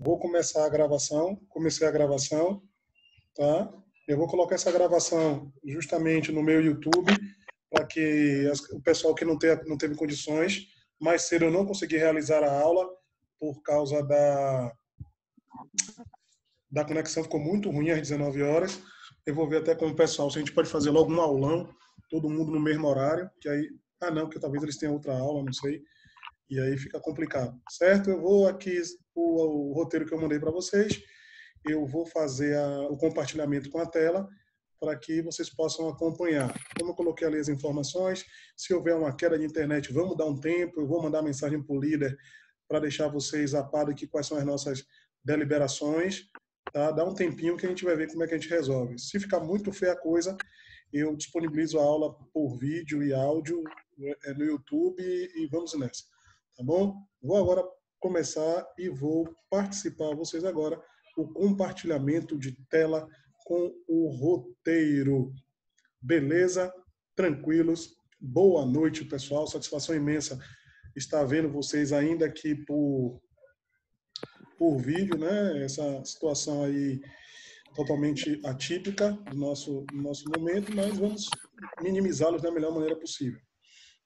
Vou começar a gravação. Comecei a gravação, tá? Eu vou colocar essa gravação justamente no meu YouTube para que o pessoal que não teve condições, mais cedo eu não consegui realizar a aula por causa da conexão, ficou muito ruim às 19 horas. Eu vou ver até com o pessoal se a gente pode fazer logo um aulão, todo mundo no mesmo horário, que aí, não, porque talvez eles tenham outra aula, não sei. E aí fica complicado, certo? Eu vou aqui, o roteiro que eu mandei para vocês, eu vou fazer o compartilhamento com a tela para que vocês possam acompanhar. Como eu coloquei ali as informações, se houver uma queda de internet, vamos dar um tempo, eu vou mandar mensagem para o líder para deixar vocês a par de quais são as nossas deliberações, tá? Dá um tempinho que a gente vai ver como é que a gente resolve. Se ficar muito feia a coisa, eu disponibilizo a aula por vídeo e áudio no YouTube e vamos nessa. Tá bom? Vou agora começar e vou participar vocês agora o compartilhamento de tela com o roteiro. Beleza? Tranquilos? Boa noite, pessoal. Satisfação imensa estar vendo vocês ainda aqui por vídeo, né? Essa situação aí totalmente atípica do nosso momento, mas vamos minimizá-los da melhor maneira possível.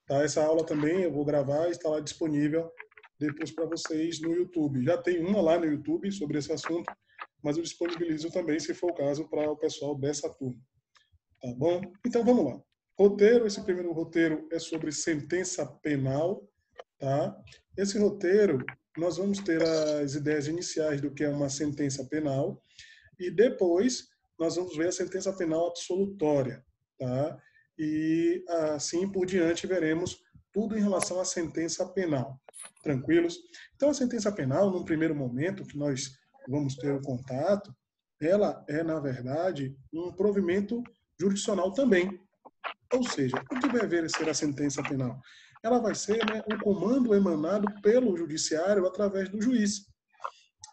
Tá? Essa aula também eu vou gravar e está lá disponível depois para vocês no YouTube. Já tem uma lá no YouTube sobre esse assunto, mas eu disponibilizo também, se for o caso, para o pessoal dessa turma. Tá bom? Então vamos lá. Roteiro, esse primeiro roteiro é sobre sentença penal. Tá? Esse roteiro, nós vamos ter as ideias iniciais do que é uma sentença penal e depois nós vamos ver a sentença penal absolutória. Tá? E assim por diante veremos tudo em relação à sentença penal. Tranquilos? Então, a sentença penal, num primeiro momento que nós vamos ter o contato, ela é, na verdade, um provimento jurisdicional também. Ou seja, o que vai ser a sentença penal? Ela vai ser, né, um comando emanado pelo judiciário através do juiz.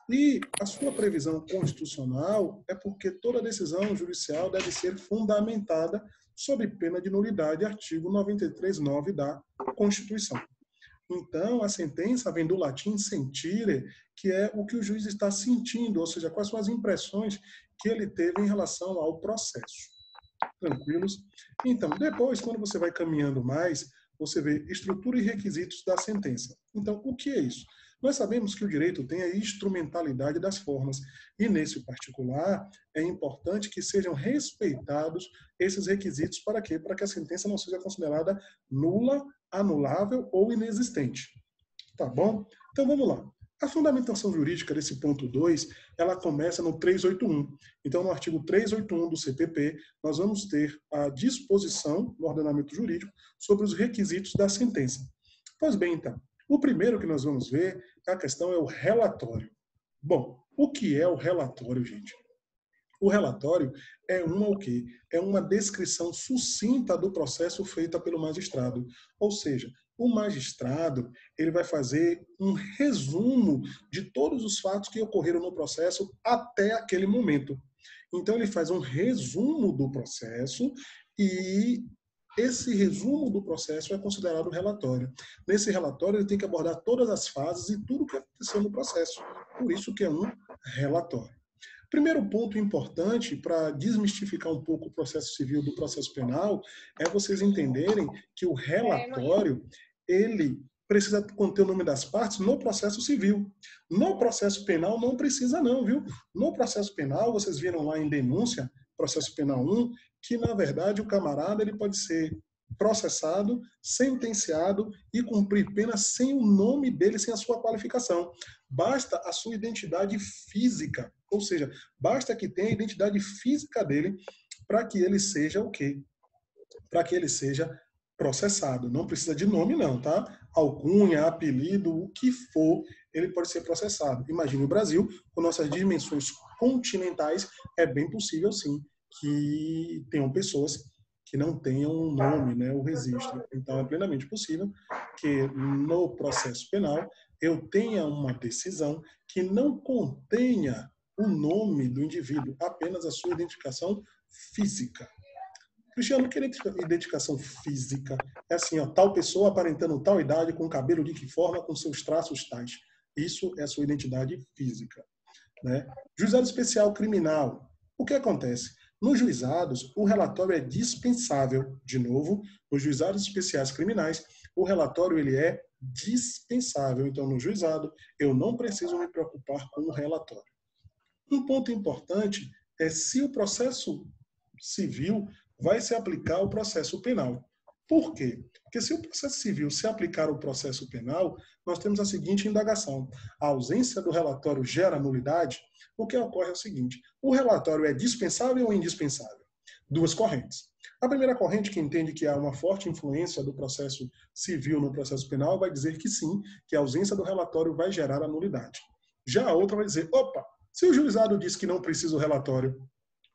E a sua previsão constitucional é porque toda decisão judicial deve ser fundamentada sob pena de nulidade, artigo 93.9 da Constituição. Então, a sentença vem do latim sentire, que é o que o juiz está sentindo, ou seja, quais são as impressões que ele teve em relação ao processo. Tranquilos? Então, depois, quando você vai caminhando mais, você vê estrutura e requisitos da sentença. Então, o que é isso? Nós sabemos que o direito tem a instrumentalidade das formas, e nesse particular é importante que sejam respeitados esses requisitos para quê? Para que a sentença não seja considerada nula, anulável ou inexistente. Tá bom? Então vamos lá. A fundamentação jurídica desse ponto 2, ela começa no 381. Então, no artigo 381 do CPP, nós vamos ter a disposição no ordenamento jurídico sobre os requisitos da sentença. Pois bem, então, o primeiro que nós vamos ver, a questão é o relatório. Bom, o que é o relatório, gente? O relatório é o quê? É uma descrição sucinta do processo feita pelo magistrado. Ou seja, o magistrado ele vai fazer um resumo de todos os fatos que ocorreram no processo até aquele momento. Então, ele faz um resumo do processo e esse resumo do processo é considerado relatório. Nesse relatório, ele tem que abordar todas as fases e tudo o que aconteceu no processo. Por isso que é um relatório. Primeiro ponto importante para desmistificar um pouco o processo civil do processo penal é vocês entenderem que o relatório, ele precisa conter o nome das partes no processo civil. No processo penal não precisa não, viu? No processo penal, vocês viram lá em denúncia, processo penal 1, que na verdade o camarada ele pode ser processado, sentenciado e cumprir pena sem o nome dele, sem a sua qualificação. Basta a sua identidade física, ou seja, basta que tenha a identidade física dele para que ele seja o quê? Para que ele seja processado. Não precisa de nome não, tá? Alcunha, apelido, o que for, ele pode ser processado. Imagine o Brasil, com nossas dimensões continentais, é bem possível sim que tenham pessoas que não tenham um nome, né, o registro. Então, é plenamente possível que no processo penal eu tenha uma decisão que não contenha o nome do indivíduo, apenas a sua identificação física. Cristiano, que identificação física? É assim, ó, tal pessoa aparentando tal idade, com cabelo de que forma, com seus traços tais. Isso é a sua identidade física, né? Juizado especial criminal. O que acontece? Nos juizados, o relatório é dispensável. De novo, nos juizados especiais criminais, o relatório ele é dispensável. Então, no juizado, eu não preciso me preocupar com o relatório. Um ponto importante é se o processo civil vai se aplicar ao processo penal. Por quê? Porque se o processo civil se aplicar ao processo penal, nós temos a seguinte indagação. A ausência do relatório gera nulidade? O que ocorre é o seguinte. O relatório é dispensável ou indispensável? Duas correntes. A primeira corrente, que entende que há uma forte influência do processo civil no processo penal, vai dizer que sim, que a ausência do relatório vai gerar a nulidade. Já a outra vai dizer, opa, se o juizado diz que não precisa o relatório,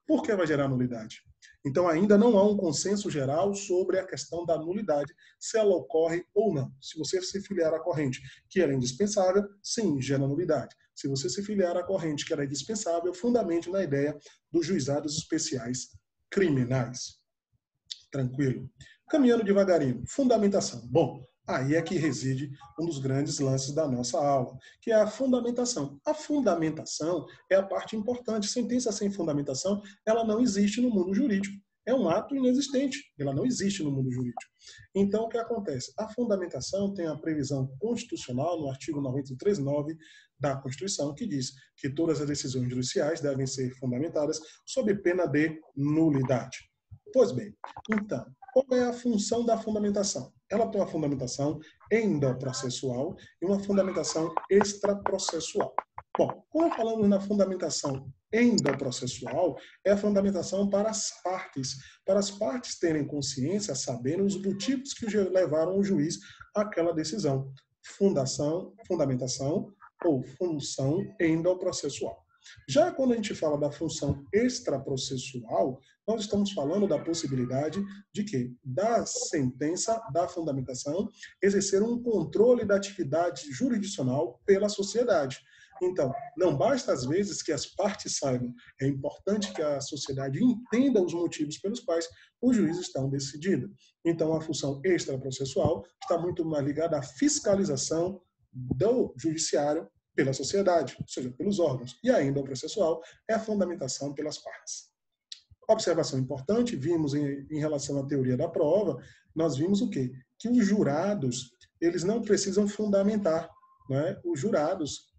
por que vai gerar nulidade? Então, ainda não há um consenso geral sobre a questão da nulidade, se ela ocorre ou não. Se você se filiar à corrente que ela é indispensável, sim, gera nulidade. Se você se filiar à corrente que ela é dispensável, fundamente na ideia dos juizados especiais criminais. Tranquilo? Caminhando devagarinho. Fundamentação. Bom, aí é que reside um dos grandes lances da nossa aula, que é a fundamentação. A fundamentação é a parte importante. Sentença sem fundamentação, ela não existe no mundo jurídico. É um ato inexistente. Ela não existe no mundo jurídico. Então, o que acontece? A fundamentação tem a previsão constitucional no artigo 93.9 da Constituição, que diz que todas as decisões judiciais devem ser fundamentadas sob pena de nulidade. Pois bem, então, qual é a função da fundamentação? Ela tem uma fundamentação endoprocessual e uma fundamentação extraprocessual. Bom, quando falamos na fundamentação endoprocessual, é a fundamentação para as partes terem consciência, saberem os motivos que levaram o juiz àquela decisão. Fundamentação ou função endoprocessual. Já quando a gente fala da função extraprocessual, nós estamos falando da possibilidade de que, da sentença, da fundamentação, exercer um controle da atividade jurisdicional pela sociedade. Então, não basta às vezes que as partes saibam, é importante que a sociedade entenda os motivos pelos quais os juízes estão decidindo. Então, a função extraprocessual está muito mais ligada à fiscalização do judiciário pela sociedade, ou seja, pelos órgãos. E ainda o processual é a fundamentação pelas partes. Observação importante, vimos em relação à teoria da prova, nós vimos o quê? Que os jurados, eles não precisam fundamentar, né? Os jurados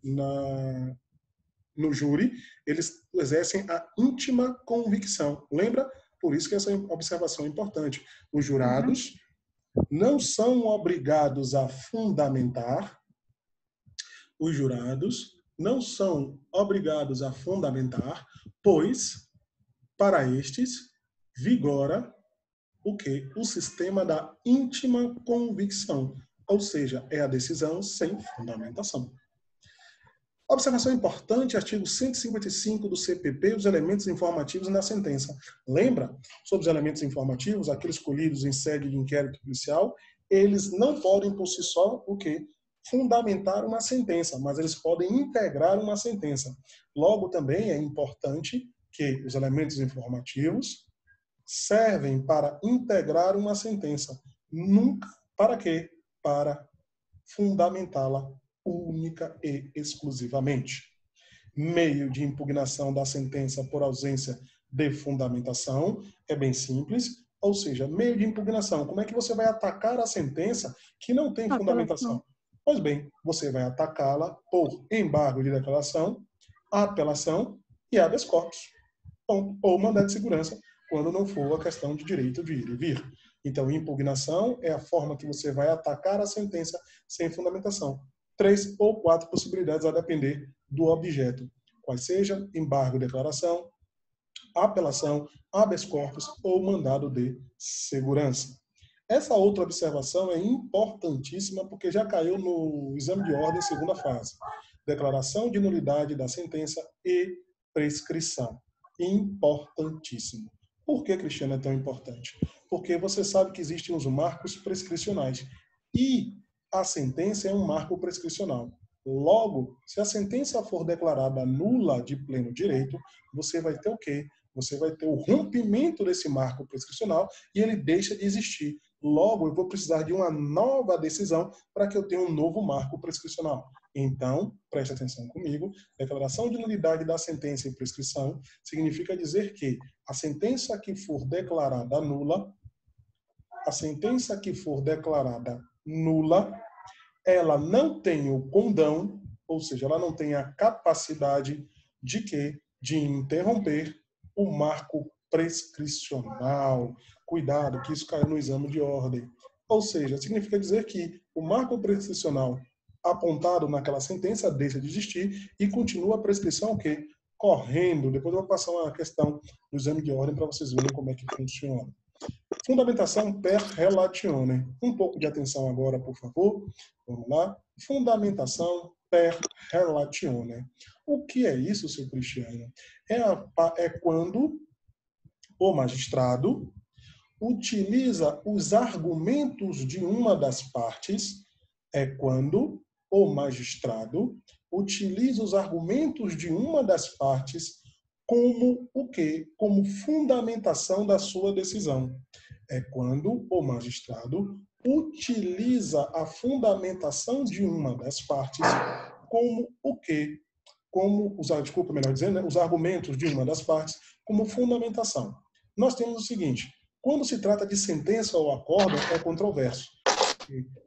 no júri, eles exercem a íntima convicção. Lembra? Por isso que essa observação é importante. Os jurados não são obrigados a fundamentar, os jurados não são obrigados a fundamentar, pois, para estes, vigora o quê? O sistema da íntima convicção, ou seja, é a decisão sem fundamentação. Observação importante, artigo 155 do CPP, os elementos informativos na sentença. Lembra sobre os elementos informativos, aqueles colhidos em sede de inquérito policial, eles não podem por si só o quê? Fundamentar uma sentença, mas eles podem integrar uma sentença. Logo, também é importante que os elementos informativos servem para integrar uma sentença. Nunca, para quê? Para fundamentá-la única e exclusivamente. Meio de impugnação da sentença por ausência de fundamentação é bem simples, ou seja, meio de impugnação. Como é que você vai atacar a sentença que não tem fundamentação? Pois bem, você vai atacá-la por embargo de declaração, apelação e habeas corpus, ou mandado de segurança, quando não for a questão de direito de ir e vir. Então, impugnação é a forma que você vai atacar a sentença sem fundamentação. 3 ou 4 possibilidades a depender do objeto, quais seja embargo de declaração, apelação, habeas corpus ou mandado de segurança. Essa outra observação é importantíssima porque já caiu no exame de ordem segunda fase. Declaração de nulidade da sentença e prescrição. Importantíssimo. Por que, Cristiano, é tão importante? Porque você sabe que existem os marcos prescricionais. E a sentença é um marco prescricional. Logo, se a sentença for declarada nula de pleno direito, você vai ter o quê? Você vai ter o rompimento desse marco prescricional e ele deixa de existir. Logo, eu vou precisar de uma nova decisão para que eu tenha um novo marco prescricional. Então, preste atenção comigo, declaração de nulidade da sentença em prescrição significa dizer que a sentença que for declarada nula, a sentença que for declarada nula, ela não tem o condão, ou seja, ela não tem a capacidade de quê? De interromper o marco prescricional. Cuidado, que isso caiu no exame de ordem. Ou seja, significa dizer que o marco prescricional apontado naquela sentença deixa de existir e continua a prescrição o quê? Correndo. Depois eu vou passar uma questão do exame de ordem para vocês verem como é que funciona. Fundamentação per relatione. Um pouco de atenção agora, por favor. Vamos lá. Fundamentação per relatione. O que é isso, seu Cristiano? É quando o magistrado utiliza os argumentos de uma das partes, é quando o magistrado utiliza os argumentos de uma das partes como o quê? Como fundamentação da sua decisão. É quando o magistrado utiliza a fundamentação de uma das partes como o quê? Desculpa, melhor dizendo, os argumentos de uma das partes como fundamentação. Nós temos o seguinte, quando se trata de sentença ou acórdão, é controverso.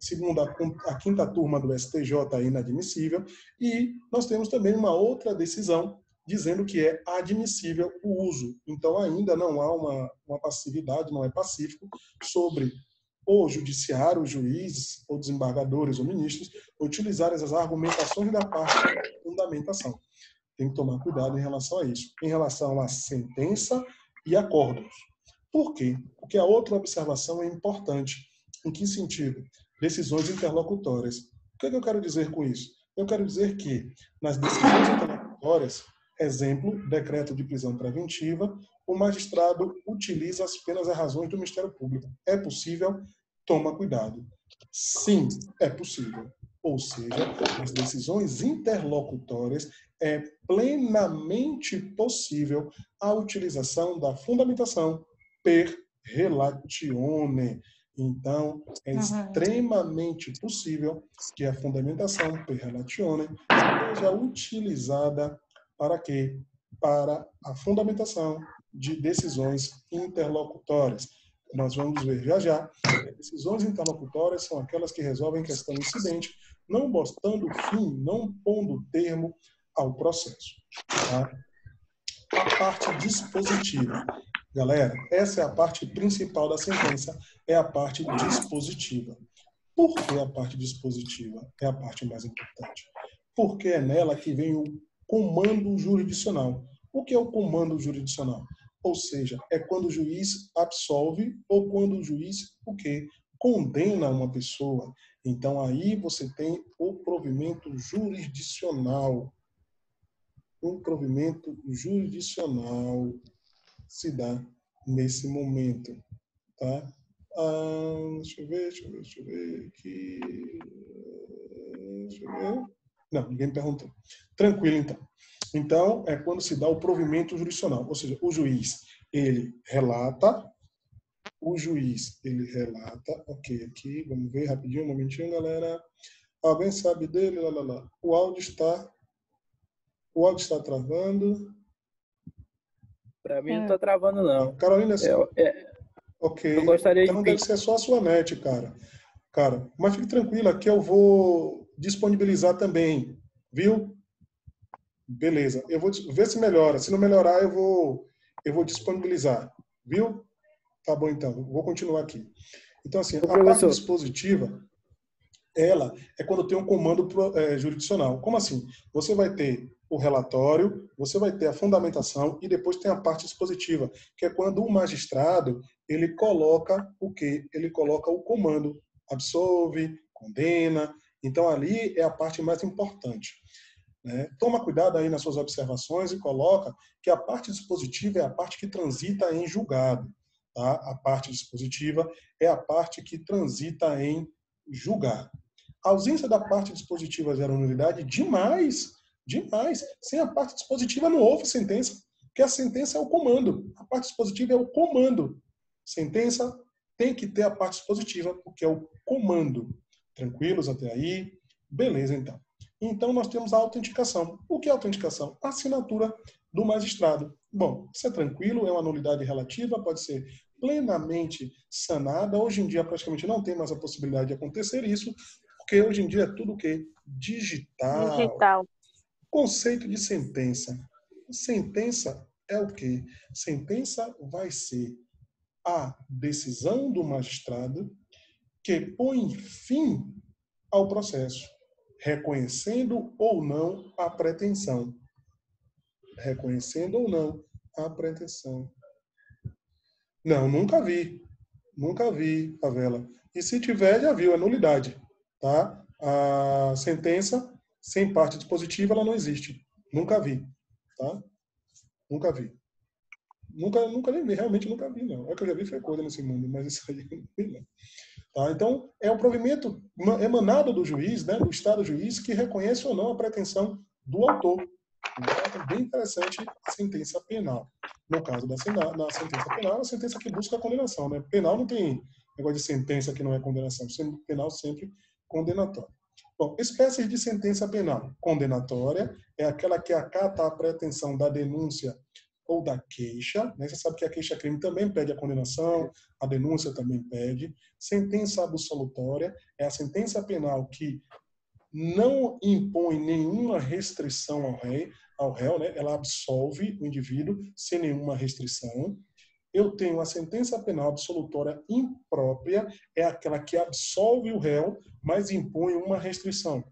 Segundo a quinta turma do STJ, é inadmissível. E nós temos também uma outra decisão dizendo que é admissível o uso. Então, ainda não há uma passividade, não é pacífico, sobre o judiciário, os juízes, ou desembargadores ou ministros, utilizarem as argumentações da parte da fundamentação. Tem que tomar cuidado em relação a isso. Em relação à sentença e acórdãos. Por quê? Porque a outra observação é importante. Em que sentido? Decisões interlocutórias. O que é que eu quero dizer com isso? Eu quero dizer que nas decisões interlocutórias, exemplo, decreto de prisão preventiva, o magistrado utiliza apenas as razões do Ministério Público. É possível? Toma cuidado. Sim, é possível. Ou seja, as decisões interlocutórias é plenamente possível a utilização da fundamentação per relatione. Então, é extremamente possível que a fundamentação per relatione seja utilizada para quê? Para a fundamentação de decisões interlocutórias. Nós vamos ver já já. Decisões interlocutórias são aquelas que resolvem questão incidente, não botando fim, não pondo termo ao processo. Tá? A parte dispositiva. Galera, essa é a parte principal da sentença, é a parte dispositiva. Por que a parte dispositiva é a parte mais importante? Porque é nela que vem o comando jurisdicional. O que é o comando jurisdicional? Ou seja, é quando o juiz absolve ou quando o juiz o quê? Condena uma pessoa. Então aí você tem o provimento jurisdicional. O provimento jurisdicional se dá nesse momento, tá? Deixa eu ver aqui. Deixa eu ver. Não, ninguém me perguntou. Tranquilo, então. Então, é quando se dá o provimento jurisdicional, ou seja, o juiz, ele relata, ok, aqui, vamos ver rapidinho, um momentinho, galera. Alguém sabe dele? Lá, lá, lá. O áudio está travando. Para mim não está travando, não. Carolina, ok. Eu gostaria Então deve ser só a sua net, cara. Mas fique tranquila que eu vou disponibilizar também, viu? Beleza. Eu vou ver se melhora. Se não melhorar, eu vou disponibilizar, viu? Tá bom, então. Vou continuar aqui. Então, assim, a parte dispositiva, ela é quando tem um comando jurisdicional. Como assim? Você vai ter o relatório, você vai ter a fundamentação e depois tem a parte dispositiva, que é quando o magistrado, ele coloca o quê? Ele coloca o comando, absolve, condena. Então, ali é a parte mais importante. Né? Toma cuidado aí nas suas observações e coloca que a parte dispositiva é a parte que transita em julgado. Tá? A parte dispositiva é a parte que transita em julgado. A ausência da parte dispositiva gera nulidade demais. Sem a parte dispositiva não houve sentença, porque a sentença é o comando. A parte dispositiva é o comando. Sentença tem que ter a parte dispositiva, porque é o comando. Tranquilos até aí? Beleza, então. Então, nós temos a autenticação. O que é autenticação? A assinatura do magistrado. Bom, isso é tranquilo, é uma nulidade relativa, pode ser plenamente sanada. Hoje em dia, praticamente não tem mais a possibilidade de acontecer isso, porque hoje em dia é tudo o quê? Digital. Digital. Conceito de sentença. Sentença é o quê? Sentença vai ser a decisão do magistrado que põe fim ao processo, reconhecendo ou não a pretensão. Reconhecendo ou não a pretensão. Não, nunca vi. Nunca vi, Favela. E se tiver, já viu, é nulidade. Tá? A sentença sem parte dispositiva, ela não existe. Nunca vi. Tá? Nunca vi. Nunca nem vi, realmente nunca vi, não. É que eu já vi foi coisa nesse mundo, mas isso aí eu não vi, não. Tá? Então, é um provimento emanado do juiz, né, do Estado juiz, que reconhece ou não a pretensão do autor. Então, é bem interessante a sentença penal. No caso da na sentença penal, é a sentença que busca a condenação. Né? Penal não tem negócio de sentença que não é condenação. Penal sempre condenatório. Bom, espécies de sentença penal. Condenatória é aquela que acata a pretensão da denúncia ou da queixa, né? Você sabe que a queixa-crime também pede a condenação, a denúncia também pede. Sentença absolutória é a sentença penal que não impõe nenhuma restrição ao réu, né? Ela absolve o indivíduo sem nenhuma restrição. Eu tenho a sentença penal absolutória imprópria, é aquela que absolve o réu, mas impõe uma restrição.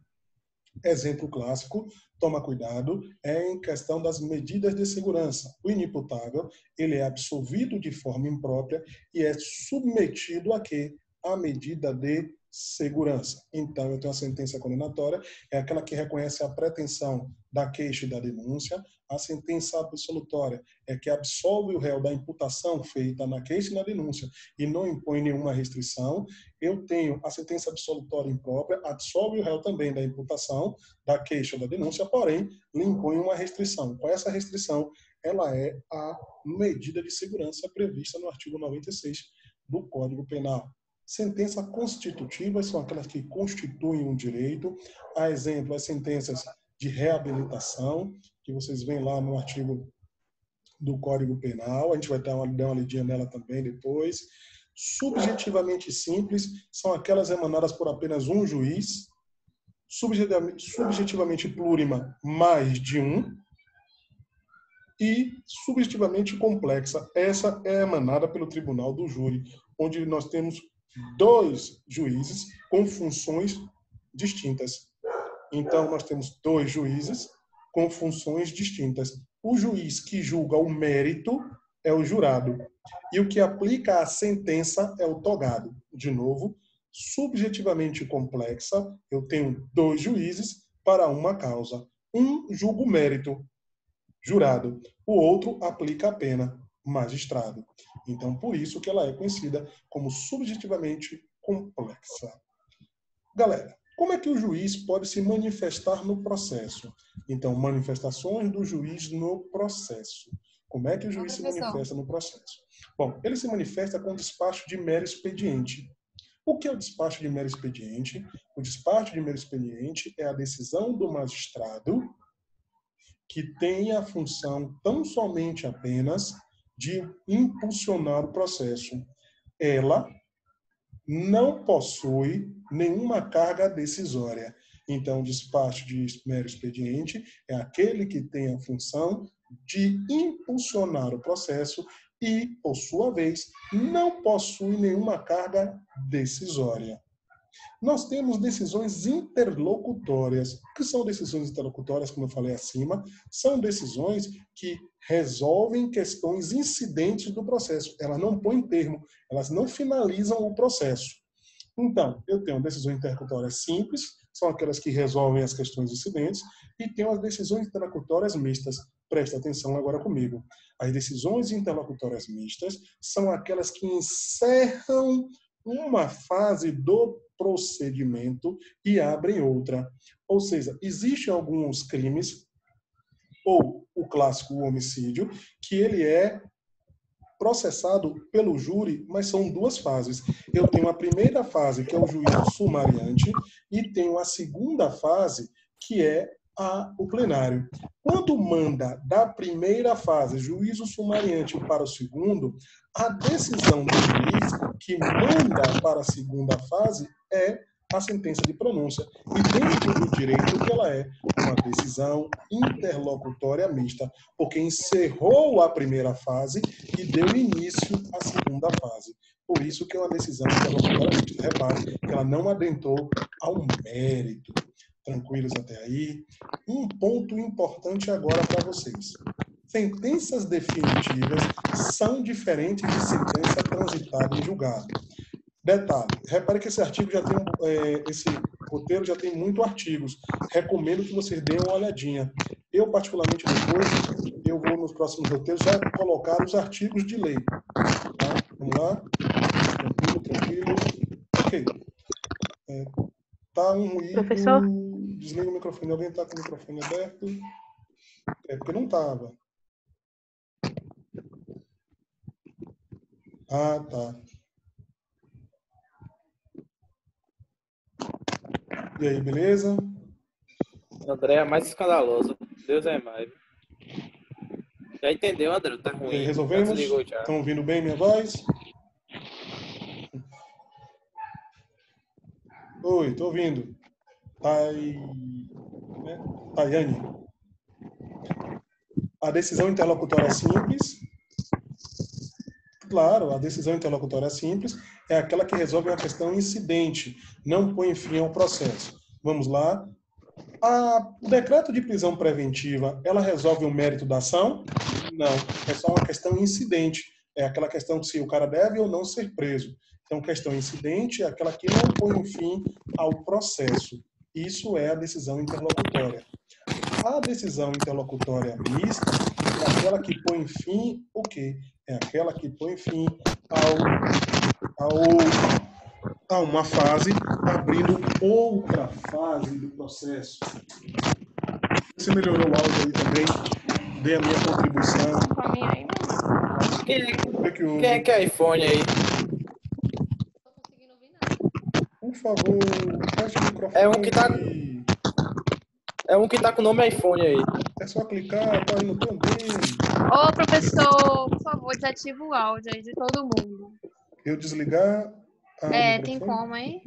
Exemplo clássico, toma cuidado, é em questão das medidas de segurança. O inimputável, ele é absolvido de forma imprópria e é submetido a quê? A medida de segurança. Então, eu tenho a sentença condenatória, é aquela que reconhece a pretensão da queixa e da denúncia. A sentença absolutória é que absolve o réu da imputação feita na queixa e na denúncia e não impõe nenhuma restrição. Eu tenho a sentença absolutória imprópria, absolve o réu também da imputação, da queixa ou da denúncia, porém, lhe impõe uma restrição. Qual é essa restrição? Ela é a medida de segurança prevista no artigo 96 do Código Penal. Sentenças constitutivas são aquelas que constituem um direito. A exemplo, as sentenças de reabilitação, que vocês veem lá no artigo do Código Penal. A gente vai dar uma lidinha nela também depois. Subjetivamente simples são aquelas emanadas por apenas um juiz. Subjetivamente plurima, mais de um. E subjetivamente complexa, essa é emanada pelo Tribunal do Júri, onde nós temos 2 juízes com funções distintas. Então, nós temos 2 juízes com funções distintas. O juiz que julga o mérito é o jurado. E o que aplica a sentença é o togado. De novo, subjetivamente complexa, eu tenho 2 juízes para uma causa. Um julga o mérito, jurado. O outro aplica a pena, magistrado. Então, por isso que ela é conhecida como subjetivamente complexa. Galera, como é que o juiz pode se manifestar no processo? Então, manifestações do juiz no processo. Como é que o juiz se manifesta no processo? Bom, ele se manifesta com despacho de mero expediente. O que é o despacho de mero expediente? O despacho de mero expediente é a decisão do magistrado que tem a função tão somente apenas de impulsionar o processo. Ela não possui nenhuma carga decisória. Então, o despacho de mero expediente é aquele que tem a função de impulsionar o processo e, por sua vez, não possui nenhuma carga decisória. Nós temos decisões interlocutórias. O que são decisões interlocutórias, como eu falei acima? São decisões que resolvem questões incidentes do processo. Elas não põem termo, elas não finalizam o processo. Então, eu tenho decisões interlocutórias simples, são aquelas que resolvem as questões incidentes, e tenho as decisões interlocutórias mistas. Presta atenção agora comigo. As decisões interlocutórias mistas são aquelas que encerram uma fase do procedimento e abrem outra. Ou seja, existem alguns crimes, ou o clássico homicídio, que ele é processado pelo júri, mas são duas fases. Eu tenho a primeira fase, que é o juízo sumariante, e tenho a segunda fase, que é o plenário. Quando manda da primeira fase, juízo sumariante, para o segundo, a decisão do juiz que manda para a segunda fase é a sentença de pronúncia. E dentro do direito que ela é uma decisão interlocutória mista, porque encerrou a primeira fase e deu início à segunda fase. Por isso que é uma decisão interlocutória mista. Repare que ela não adentrou ao mérito. Tranquilos até aí? Um ponto importante agora para vocês. Sentenças definitivas são diferentes de sentença transitada em julgado. Detalhe, repare que esse artigo já tem esse roteiro já tem muitos artigos. Recomendo que vocês deem uma olhadinha. Eu, particularmente, depois, eu vou nos próximos roteiros já colocar os artigos de lei. Tá? Vamos lá? Tranquilo. Ok. Tá um ruído. Professor? Desliga o microfone. Alguém está com o microfone aberto? É porque não estava. Ah, tá. E aí, beleza? André é mais escandaloso. Deus é mais. Já entendeu, André? Tá ruim. E aí, resolvemos? Já desligou já. Estão ouvindo bem minha voz? Oi, tô ouvindo. Tayane. A decisão interlocutória é simples. Claro, a decisão interlocutória simples é aquela que resolve uma questão incidente, não põe fim ao processo. Vamos lá. O decreto de prisão preventiva, ela resolve o mérito da ação? Não, é só uma questão incidente. É aquela questão de se o cara deve ou não ser preso. Então, questão incidente é aquela que não põe fim ao processo. Isso é a decisão interlocutória. A decisão interlocutória mista é aquela que põe fim o quê? É aquela que põe fim a uma fase, abrindo outra fase do processo. Você melhorou o áudio aí também? Dei a minha contribuição. Quem é que é iPhone aí? Por favor, feche o microfone. É um que tá com o nome iPhone aí. É só clicar, tá indo tão bem. Ô, professor, por favor, desativa o áudio aí de todo mundo. Eu desligar tem como, hein?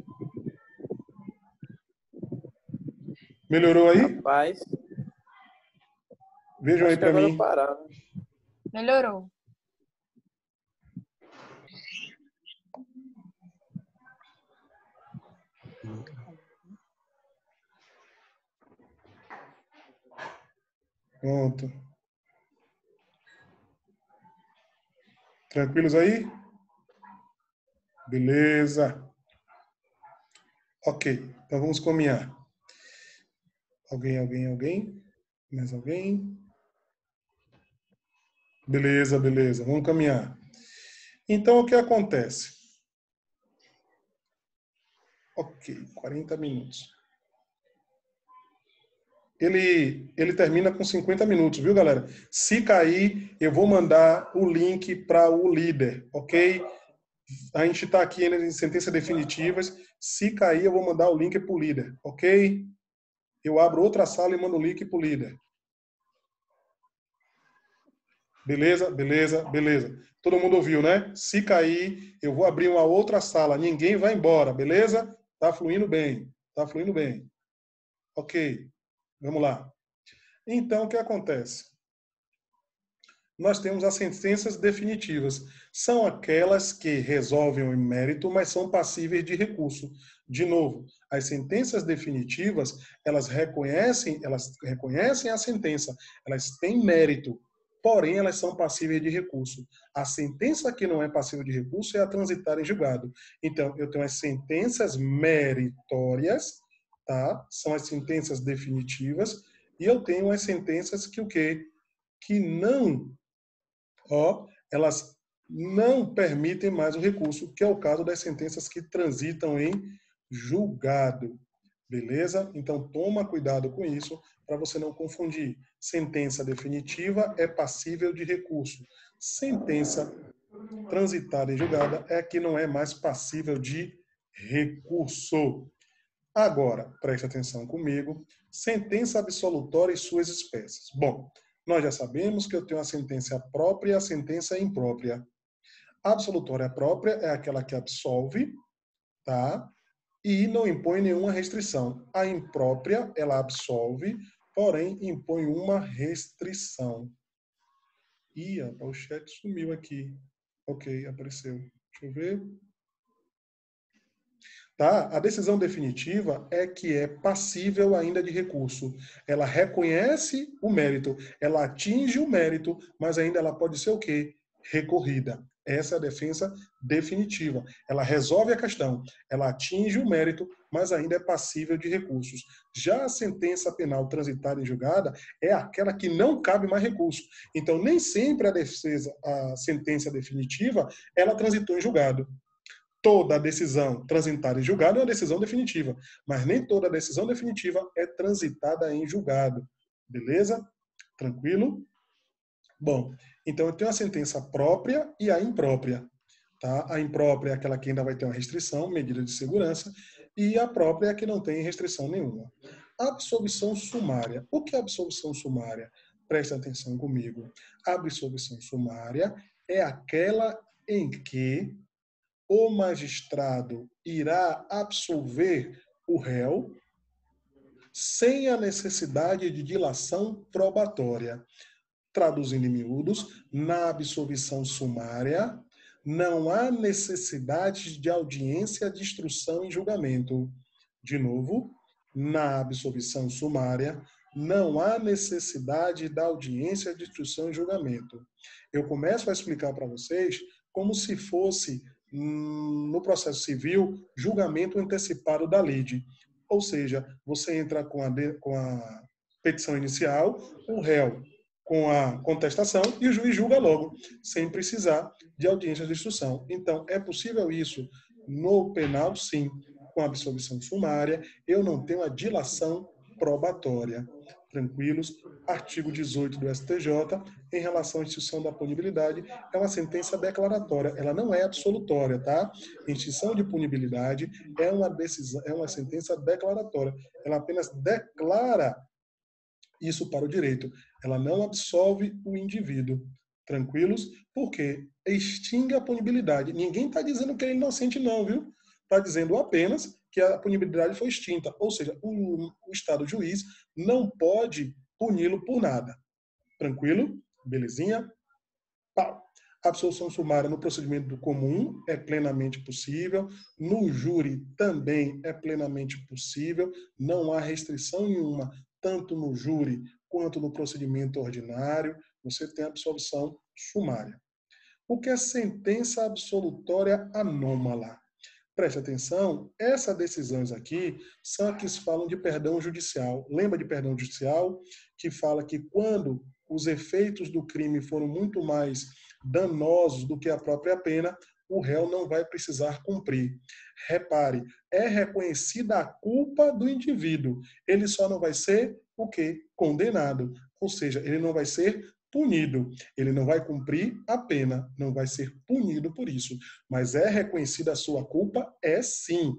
Melhorou aí? Rapaz. Vejam aí pra mim. Melhorou. Pronto. Tranquilos aí? Beleza. Ok, então vamos caminhar. Alguém? Mais alguém? Beleza. Vamos caminhar. Então, o que acontece? Ok, 40 minutos. Ele termina com 50 minutos, viu, galera? Se cair, eu vou mandar o link para o líder, ok? A gente está aqui em sentenças definitivas. Se cair, eu vou mandar o link para o líder, ok? Eu abro outra sala e mando o link para o líder. Beleza? Todo mundo ouviu, né? Se cair, eu vou abrir uma outra sala. Ninguém vai embora, beleza? Tá fluindo bem. Ok. Vamos lá. Então, o que acontece? Nós temos as sentenças definitivas. São aquelas que resolvem o mérito, mas são passíveis de recurso. De novo, as sentenças definitivas, elas reconhecem a sentença, elas têm mérito, porém elas são passíveis de recurso. A sentença que não é passível de recurso é a transitar em julgado. Então, eu tenho as sentenças meritórias, tá? São as sentenças definitivas, e eu tenho as sentenças que o quê? Que elas não permitem mais o recurso, que é o caso das sentenças que transitam em julgado. Beleza? Então, toma cuidado com isso, para você não confundir. Sentença definitiva é passível de recurso. Sentença transitada em julgada é a que não é mais passível de recurso. Agora, preste atenção comigo, sentença absolutória e suas espécies. Bom, nós já sabemos que eu tenho a sentença própria e a sentença imprópria. A absolutória própria é aquela que absolve, tá? E não impõe nenhuma restrição. A imprópria, ela absolve, porém impõe uma restrição. Ih, o chat sumiu aqui. Ok, apareceu. Deixa eu ver. Tá? A decisão definitiva é que é passível ainda de recurso. Ela reconhece o mérito, ela atinge o mérito, mas ainda ela pode ser o quê? Recorrida. Essa é a defesa definitiva. Ela resolve a questão, ela atinge o mérito, mas ainda é passível de recursos. Já a sentença penal transitada em julgada é aquela que não cabe mais recurso. Então, nem sempre a sentença definitiva, ela transitou em julgado. Toda decisão transitada em julgado é uma decisão definitiva, mas nem toda decisão definitiva é transitada em julgado. Beleza? Tranquilo? Bom, então eu tenho a sentença própria e a imprópria. Tá? A imprópria é aquela que ainda vai ter uma restrição, medida de segurança, e a própria é a que não tem restrição nenhuma. Absolvição sumária. O que é absolvição sumária? Presta atenção comigo. A absolvição sumária é aquela em que o magistrado irá absolver o réu sem a necessidade de dilação probatória. Traduzindo em miúdos, na absolvição sumária, não há necessidade de audiência de instrução em julgamento. De novo, na absolvição sumária, não há necessidade da audiência de instrução em julgamento. Eu começo a explicar para vocês como se fosse, no processo civil, julgamento antecipado da lide. Ou seja, você entra com a petição inicial, o réu com a contestação e o juiz julga logo, sem precisar de audiência de instrução. Então, é possível isso no penal? Sim. Com a absolvição sumária, eu não tenho a dilação probatória. Tranquilos? Artigo 18 do STJ, em relação à extinção da punibilidade, é uma sentença declaratória, ela não é absolutória, tá? Extinção de punibilidade é uma decisão, é uma sentença declaratória. Ela apenas declara isso para o direito. Ela não absolve o indivíduo. Tranquilos? Porque extingue a punibilidade. Ninguém está dizendo que ele é inocente, não, viu? Está dizendo apenas que a punibilidade foi extinta. Ou seja, o Estado juiz não pode puni-lo por nada. Tranquilo? Belezinha? Pau. A absolução sumária no procedimento comum é plenamente possível. No júri também é plenamente possível. Não há restrição nenhuma, tanto no júri quanto no procedimento ordinário. Você tem a absolução sumária. O que é sentença absolutória anômala? Preste atenção, essas decisões aqui são as que falam de perdão judicial. Lembra de perdão judicial? Que fala que quando os efeitos do crime foram muito mais danosos do que a própria pena, o réu não vai precisar cumprir. Repare, é reconhecida a culpa do indivíduo. Ele só não vai ser o quê? Condenado. Ou seja, ele não vai ser punido. Ele não vai cumprir a pena, não vai ser punido por isso. Mas é reconhecida a sua culpa? É sim.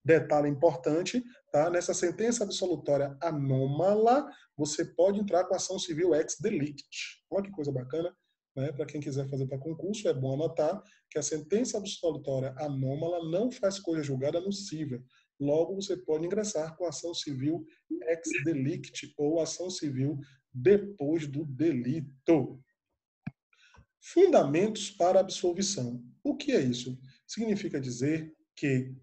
Detalhe importante, tá? Nessa sentença absolutória anômala, você pode entrar com ação civil ex delicti. Olha que coisa bacana, né? Para quem quiser fazer para concurso, é bom anotar que a sentença absolutória anômala não faz coisa julgada nocível. Logo, você pode ingressar com ação civil ex delicti ou ação civil depois do delito. Fundamentos para absolvição. O que é isso? Significa dizer que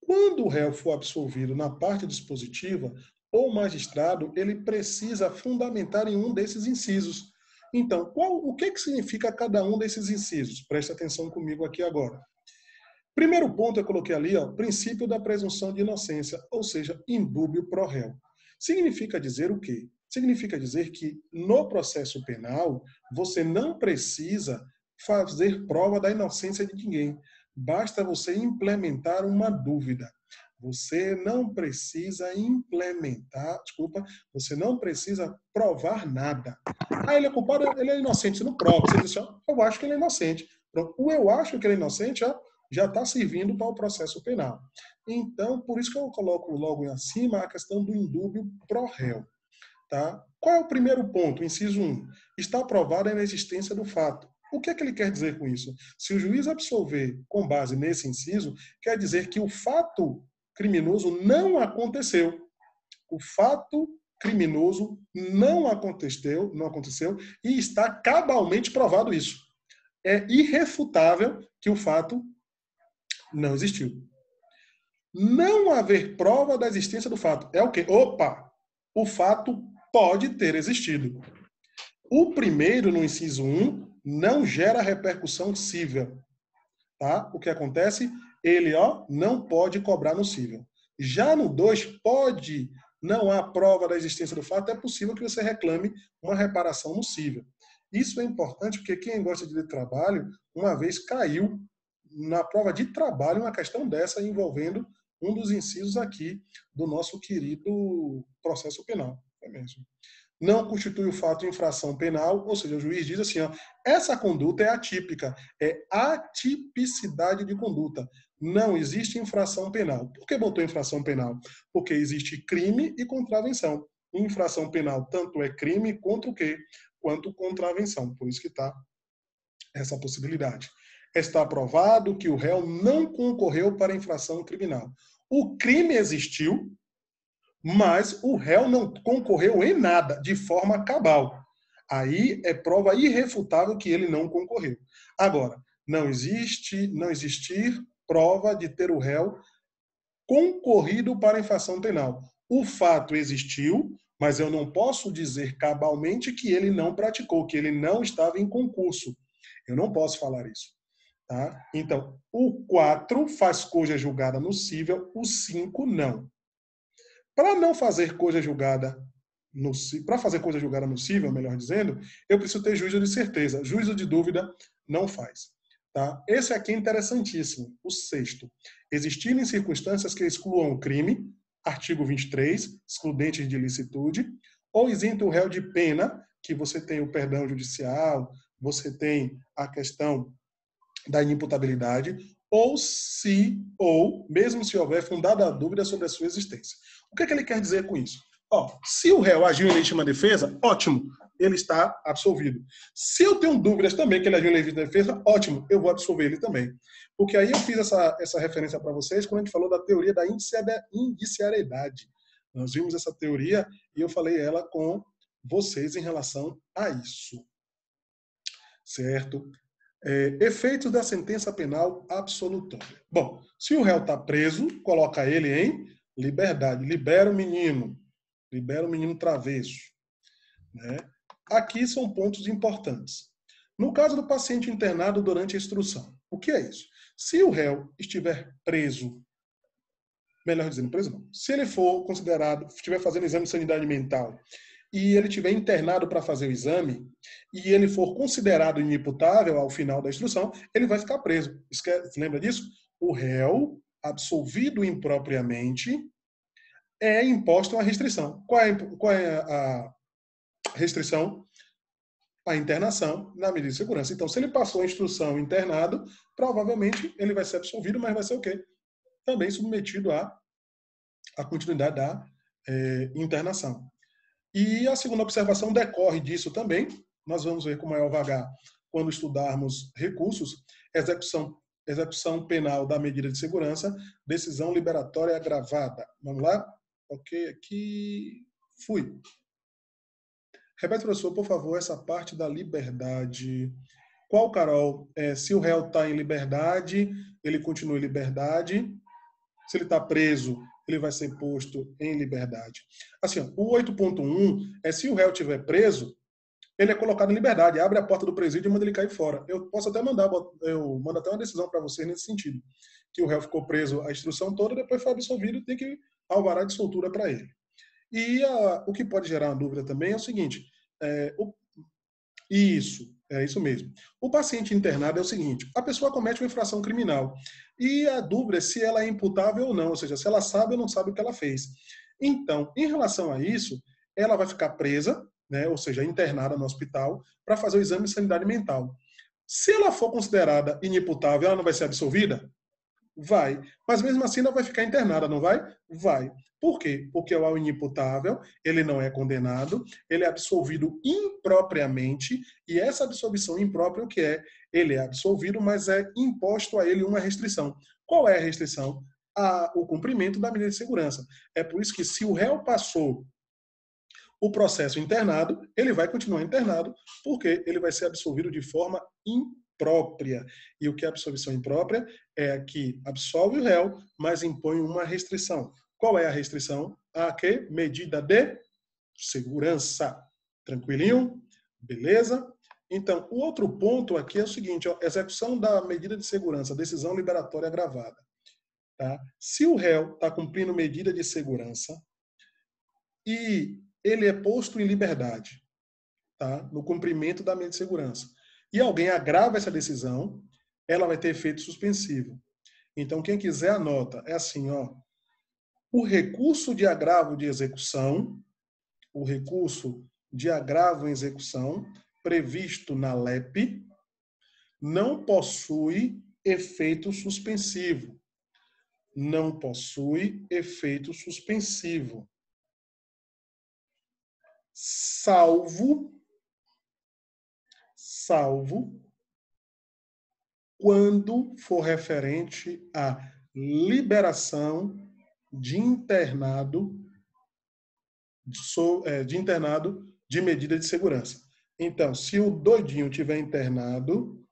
quando o réu for absolvido na parte dispositiva, o magistrado ele precisa fundamentar em um desses incisos. Então, o que significa cada um desses incisos? Preste atenção comigo aqui agora. Primeiro ponto, eu coloquei ali, ó, princípio da presunção de inocência, ou seja, indúbio pro réu. Significa dizer o quê? Significa dizer que no processo penal, você não precisa fazer prova da inocência de ninguém. Basta você implementar uma dúvida. Você não precisa você não precisa provar nada. Ah, ele é culpado, ele é inocente, você não prova. Você diz assim, eu acho que ele é inocente. Pronto. O eu acho que ele é inocente já está servindo para o processo penal. Então, por isso que eu coloco logo em acima a questão do indúbio pro réu. Tá? Qual é o primeiro ponto? Inciso 1. Está provada a inexistência do fato. O que é que ele quer dizer com isso? Se o juiz absolver com base nesse inciso, quer dizer que o fato criminoso não aconteceu. O fato criminoso não aconteceu e está cabalmente provado isso. É irrefutável que o fato não existiu. Não haver prova da existência do fato. É o quê? Opa! O fato pode ter existido. O primeiro, no inciso 1, não gera repercussão cível. Tá? O que acontece? Ele não pode cobrar no cível. Já no 2, pode, não há prova da existência do fato, é possível que você reclame uma reparação no cível. Isso é importante porque quem gosta de trabalho, uma vez caiu na prova de trabalho uma questão dessa envolvendo um dos incisos aqui do nosso querido processo penal. É mesmo. Não constitui o fato infração penal, ou seja, o juiz diz assim, essa conduta é atípica, é atipicidade de conduta. Não existe infração penal. Por que botou infração penal? Porque existe crime e contravenção. Infração penal tanto é crime contra o quê? Quanto contravenção. Por isso que está essa possibilidade. Está provado que o réu não concorreu para a infração criminal. O crime existiu, mas o réu não concorreu em nada, de forma cabal. Aí é prova irrefutável que ele não concorreu. Agora, não existir prova de ter o réu concorrido para a infração penal. O fato existiu, mas eu não posso dizer cabalmente que ele não praticou, que ele não estava em concurso. Eu não posso falar isso. Tá? Então, o 4 faz coisa julgada no cível, o 5 não. Para não fazer coisa julgada para fazer coisa julgada no cível, melhor dizendo, eu preciso ter juízo de certeza. Juízo de dúvida não faz. Tá? Esse aqui é interessantíssimo. O 6º. Existirem circunstâncias que excluam o crime, artigo 23, excludentes de ilicitude, ou isenta o réu de pena, que você tem o perdão judicial, você tem a questão da inimputabilidade, ou mesmo se houver fundada a dúvida sobre a sua existência. O que é que ele quer dizer com isso? Se o réu agiu em legítima defesa, ótimo, ele está absolvido. Se eu tenho dúvidas também que ele agiu em legítima defesa, ótimo, eu vou absolver ele também. Porque aí eu fiz essa referência para vocês quando a gente falou da teoria da indiciariedade. Nós vimos essa teoria e eu falei ela com vocês em relação a isso. Certo? Efeitos da sentença penal absolutória. Bom, se o réu está preso, coloca ele em liberdade. Libera o menino travesso. Né? Aqui são pontos importantes. No caso do paciente internado durante a instrução, o que é isso? Se o réu estiver preso, melhor dizendo, preso não, se ele for considerado, estiver fazendo exame de sanidade mental e ele estiver internado para fazer o exame e ele for considerado inimputável ao final da instrução, ele vai ficar preso. Você lembra disso? O réu, absolvido impropriamente, é imposta uma restrição. Qual é a restrição? A internação na medida de segurança. Então, se ele passou a instrução internado, provavelmente ele vai ser absolvido, mas vai ser o quê? Também submetido à continuidade da internação. E a segunda observação decorre disso também. Nós vamos ver com maior vagar quando estudarmos recursos, execução penal da medida de segurança, decisão liberatória agravada. Vamos lá? Ok, aqui fui. Repete, professor, por favor, essa parte da liberdade. Qual, Carol? Se o réu está em liberdade, ele continua em liberdade. Se ele está preso, ele vai ser posto em liberdade. Assim, o 8.1 é se o réu estiver preso, ele é colocado em liberdade, abre a porta do presídio e manda ele cair fora. Eu posso até eu mando até uma decisão para vocês nesse sentido, que o réu ficou preso a instrução toda, depois foi absolvido, tem que alvará de soltura para ele. E o que pode gerar uma dúvida também é o seguinte, é isso mesmo. O paciente internado é o seguinte, a pessoa comete uma infração criminal e a dúvida é se ela é imputável ou não, ou seja, se ela sabe ou não sabe o que ela fez. Então, em relação a isso, ela vai ficar presa, né, ou seja, internada no hospital, para fazer o exame de sanidade mental. Se ela for considerada inimputável, ela não vai ser absolvida? Vai. Mas mesmo assim ela vai ficar internada, não vai? Vai. Por quê? Porque o inimputável, ele não é condenado, ele é absolvido impropriamente, e essa absolvição imprópria, o que é? Ele é absolvido, mas é imposto a ele uma restrição. Qual é a restrição? O cumprimento da medida de segurança. É por isso que se o réu passou o processo internado, ele vai continuar internado, porque ele vai ser absolvido de forma imprópria. E o que é absolvição imprópria? É a que absolve o réu, mas impõe uma restrição. Qual é a restrição? A que? Medida de segurança. Tranquilinho? Beleza? Então, o outro ponto aqui é o seguinte, ó, execução da medida de segurança, decisão liberatória agravada. Tá? Se o réu está cumprindo medida de segurança e ele é posto em liberdade, tá? No cumprimento da medida de segurança, e alguém agrava essa decisão, ela vai ter efeito suspensivo. Então, quem quiser anota, é assim, ó, o recurso de agravo de execução, o recurso de agravo em execução previsto na LEP não possui efeito suspensivo. Não possui efeito suspensivo. Salvo quando for referente à liberação de internado de medida de segurança. Então, se o doidinho tiver internado,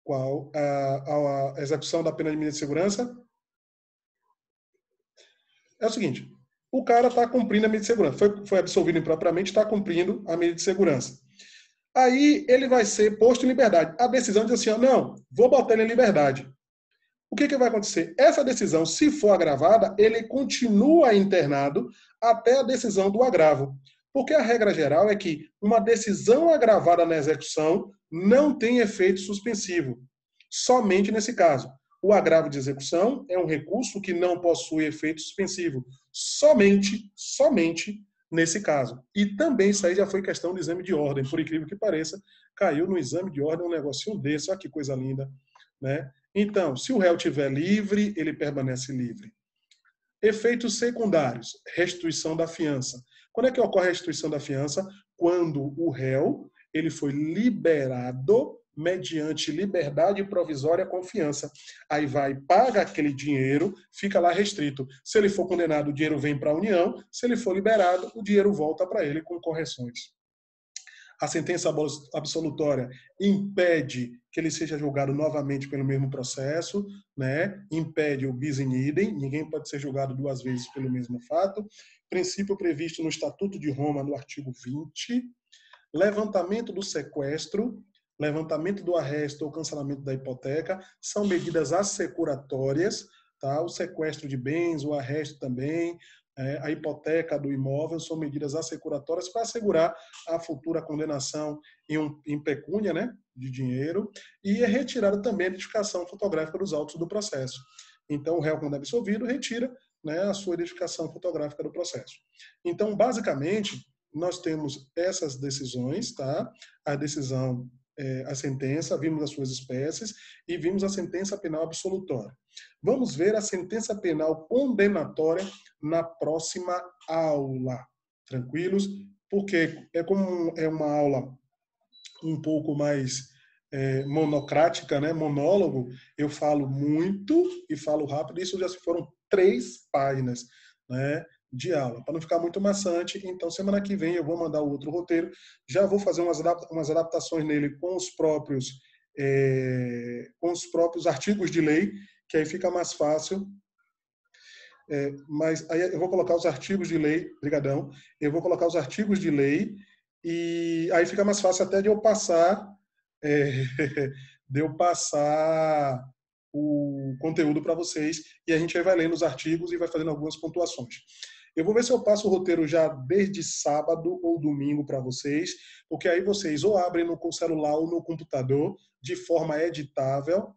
qual a execução da pena de medida de segurança? É o seguinte, o cara está cumprindo a medida de segurança, foi absolvido impropriamente, está cumprindo a medida de segurança. Aí ele vai ser posto em liberdade. A decisão diz assim, ó, não, vou botar ele em liberdade. O que vai acontecer? Essa decisão, se for agravada, ele continua internado até a decisão do agravo. Porque a regra geral é que uma decisão agravada na execução não tem efeito suspensivo. Somente nesse caso. O agravo de execução é um recurso que não possui efeito suspensivo. Somente nesse caso. E também isso aí já foi questão do exame de ordem, por incrível que pareça, caiu no exame de ordem um negocinho desse, olha que coisa linda, né? Então, se o réu estiver livre, ele permanece livre. Efeitos secundários, restituição da fiança. Quando é que ocorre a restituição da fiança? Quando o réu ele foi liberado mediante liberdade provisória com fiança. Aí vai, paga aquele dinheiro, fica lá restrito. Se ele for condenado, o dinheiro vem para a União. Se ele for liberado, o dinheiro volta para ele com correções. A sentença absolutória impede que ele seja julgado novamente pelo mesmo processo, né? Impede o bis in idem, ninguém pode ser julgado duas vezes pelo mesmo fato. Princípio previsto no Estatuto de Roma, no artigo 20. Levantamento do sequestro, levantamento do arresto ou cancelamento da hipoteca são medidas assecuratórias, tá? O sequestro de bens, o arresto também, a hipoteca do imóvel são medidas assecuratórias para assegurar a futura condenação em pecúnia, né, de dinheiro, e é retirada também a identificação fotográfica dos autos do processo. Então, o réu, quando é absolvido, retira, né, a sua identificação fotográfica do processo. Então, basicamente, nós temos essas decisões, tá? A decisão, a sentença, vimos as suas espécies e vimos a sentença penal absolutória. Vamos ver a sentença penal condenatória na próxima aula. Tranquilos? Porque como é uma aula um pouco mais monocrática, né? Monólogo, eu falo muito e falo rápido. Isso já se foram 3 páginas, né, de aula, para não ficar muito maçante. Então, semana que vem eu vou mandar o outro roteiro. Já vou fazer umas adaptações nele com os próprios artigos de lei, que aí fica mais fácil. Mas aí eu vou colocar os artigos de lei, brigadão, eu vou colocar os artigos de lei e aí fica mais fácil até de eu passar o conteúdo para vocês e a gente vai lendo os artigos e vai fazendo algumas pontuações. Eu vou ver se eu passo o roteiro já desde sábado ou domingo para vocês, porque aí vocês ou abrem no celular ou no computador de forma editável.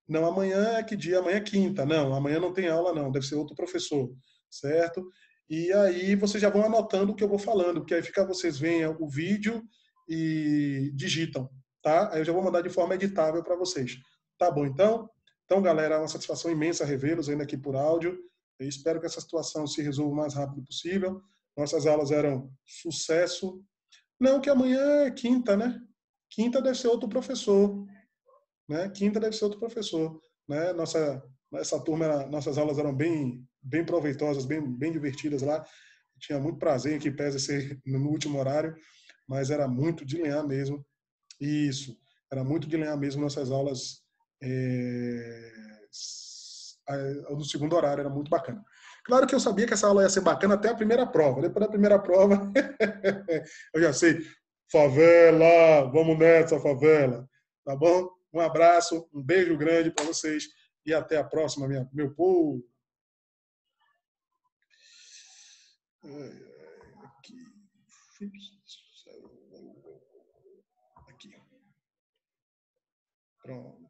Não, amanhã é que dia? Amanhã é quinta. Não, amanhã não tem aula não, deve ser outro professor, certo? E aí vocês já vão anotando o que eu vou falando, porque aí fica vocês veem o vídeo e digitam, tá? Aí eu já vou mandar de forma editável para vocês. Tá bom, então? Então, galera, é uma satisfação imensa revê-los ainda aqui por áudio. Eu espero que essa situação se resolva o mais rápido possível. Nossas aulas eram sucesso. Não, que amanhã é quinta, né? Quinta deve ser outro professor, né? Quinta deve ser outro professor, né? Essa turma, nossas aulas eram bem proveitosas, bem divertidas lá. Tinha muito prazer em que pese ser no último horário, mas era muito de lenhar mesmo. Isso, era muito de lenhar mesmo nossas aulas do segundo horário, era muito bacana. Claro que eu sabia que essa aula ia ser bacana até a primeira prova. Depois da primeira prova, eu já sei, favela, vamos nessa, favela. Tá bom? Um abraço, um beijo grande para vocês e até a próxima, meu povo. Aqui. Pronto.